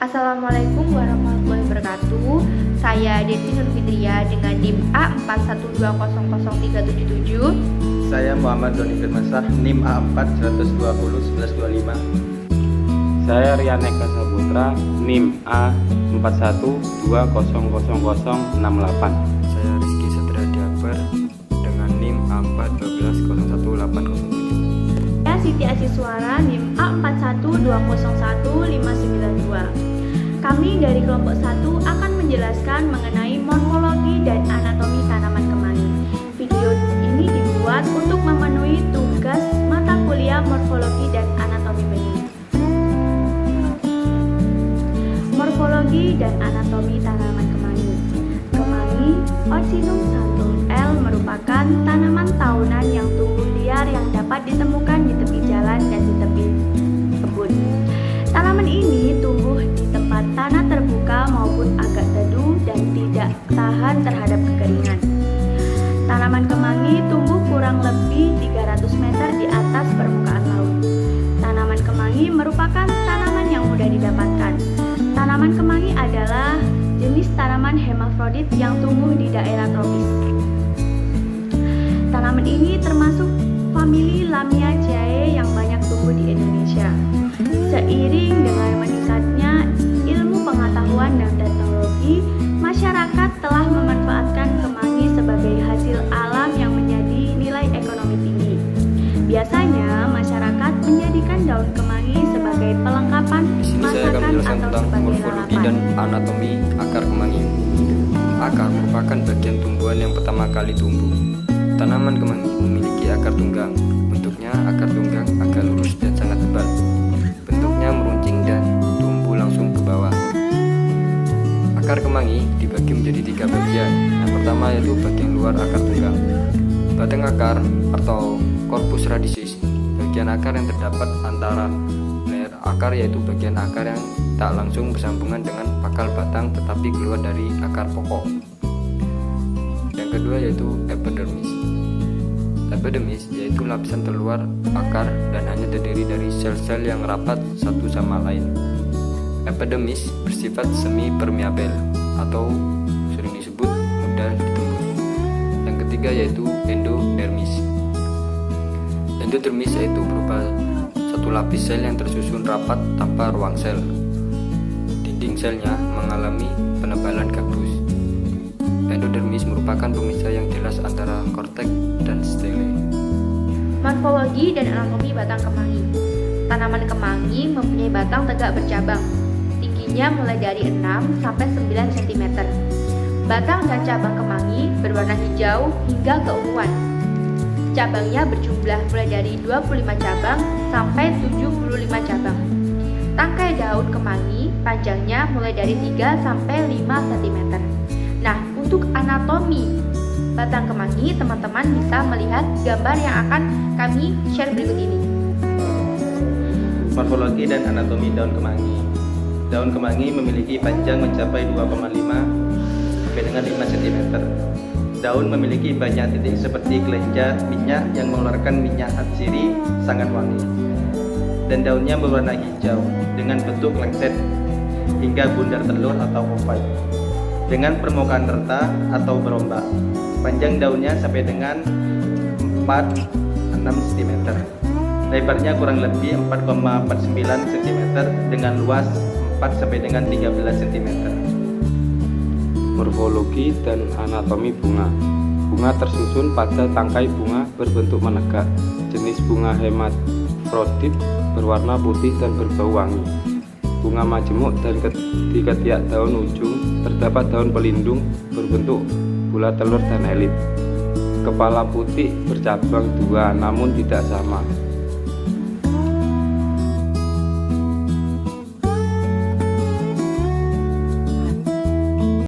Assalamualaikum warahmatullahi wabarakatuh. Saya Desi Nurfitria dengan NIM A41200377. Saya Muhammad Doni Firmansyah, NIM A41201125. Saya Rian Eka Saputra, NIM A41200068. Saya Rizky Satriadi Akbar dengan NIM A41201807. Saya Siti Asiswara, NIM A41201592. Kami dari kelompok 1 akan menjelaskan mengenai morfologi dan anatomi tanaman kemangi. Video ini dibuat untuk memenuhi tugas mata kuliah morfologi dan anatomi benih. Morfologi dan anatomi tanaman kemangi. Kemangi Ocynum santum L merupakan tanaman tahunan yang tumbuh liar yang dapat ditemukan di tepi jalan dan di tepi kebun. Tanaman ini tumbuh di tempat tanah terbuka maupun agak teduh dan tidak tahan terhadap kekeringan. Tanaman kemangi tumbuh kurang lebih 300 meter di atas permukaan laut. Tanaman kemangi merupakan tanaman yang mudah didapatkan. Tanaman kemangi adalah jenis tanaman hermafrodit yang tumbuh di daerah tropis. Tanaman ini termasuk famili Lamiaceae yang banyak tumbuh di Indonesia. Seiring dengan meningkatnya ilmu pengetahuan dan teknologi, masyarakat telah memanfaatkan kemangi sebagai hasil alam yang menjadi nilai ekonomi tinggi. Biasanya, masyarakat menjadikan daun kemangi sebagai pelengkapan Di sini saya akan masakan menjelaskan atau tentang sebagai morfologi lalapan. dan anatomi akar kemangi. Akar merupakan bagian tumbuhan yang pertama kali tumbuh. Tanaman kemangi memiliki akar tunggang. Bentuknya akar tunggang agak lurus dan sangat tebal. Bentuknya meruncing dan tumbuh langsung ke bawah. Akar kemangi dibagi menjadi 3 bagian. Yang pertama yaitu bagian luar akar tunggang. Batang akar atau corpus radicis, bagian akar yang terdapat antara layer akar, yaitu bagian akar yang tak langsung bersambungan dengan pakal batang tetapi keluar dari akar pokok. Yang kedua yaitu epidermis. Epidermis yaitu lapisan terluar akar dan hanya terdiri dari sel-sel yang rapat satu sama lain. Epidermis bersifat semi permeabel atau sering disebut mudah ditembus. Yang ketiga yaitu endodermis. Endodermis yaitu berupa satu lapis sel yang tersusun rapat tanpa ruang sel. Dinding selnya mengalami penebalan gabus. Endodermis merupakan pemisah yang jelas antara korteks dan stele. Morfologi dan anatomi batang kemangi. Tanaman kemangi mempunyai batang tegak bercabang. Tingginya mulai dari 6 sampai 9 cm. Batang dan cabang kemangi berwarna hijau hingga keunguan. Cabangnya berjumlah mulai dari 25 cabang sampai 75 cabang. Tangkai daun kemangi panjangnya mulai dari 3 sampai 5 cm. Nah, untuk anatomi batang kemangi, teman-teman bisa melihat gambar yang akan kami share berikut ini. Morfologi dan anatomi daun kemangi. Daun kemangi memiliki panjang mencapai 2,5 sampai dengan 5 cm. Daun memiliki banyak titik seperti kelenjar minyak yang mengeluarkan minyak atsiri sangat wangi. Dan daunnya berwarna hijau dengan bentuk lengset hingga bundar telur atau oval, dengan permukaan rata atau berombak. Panjang daunnya sampai dengan 4-6 cm. Lebarnya kurang lebih 4,49 cm dengan luas 4 sampai dengan 13 cm. Morfologi dan anatomi bunga. Bunga tersusun pada tangkai bunga berbentuk menegak. Jenis bunga hermafrodit berwarna putih dan berbau wangi. Bunga majemuk dan di ketiak daun ujung terdapat daun pelindung berbentuk bulat telur dan elit. Kepala putih bercabang 2 namun tidak sama.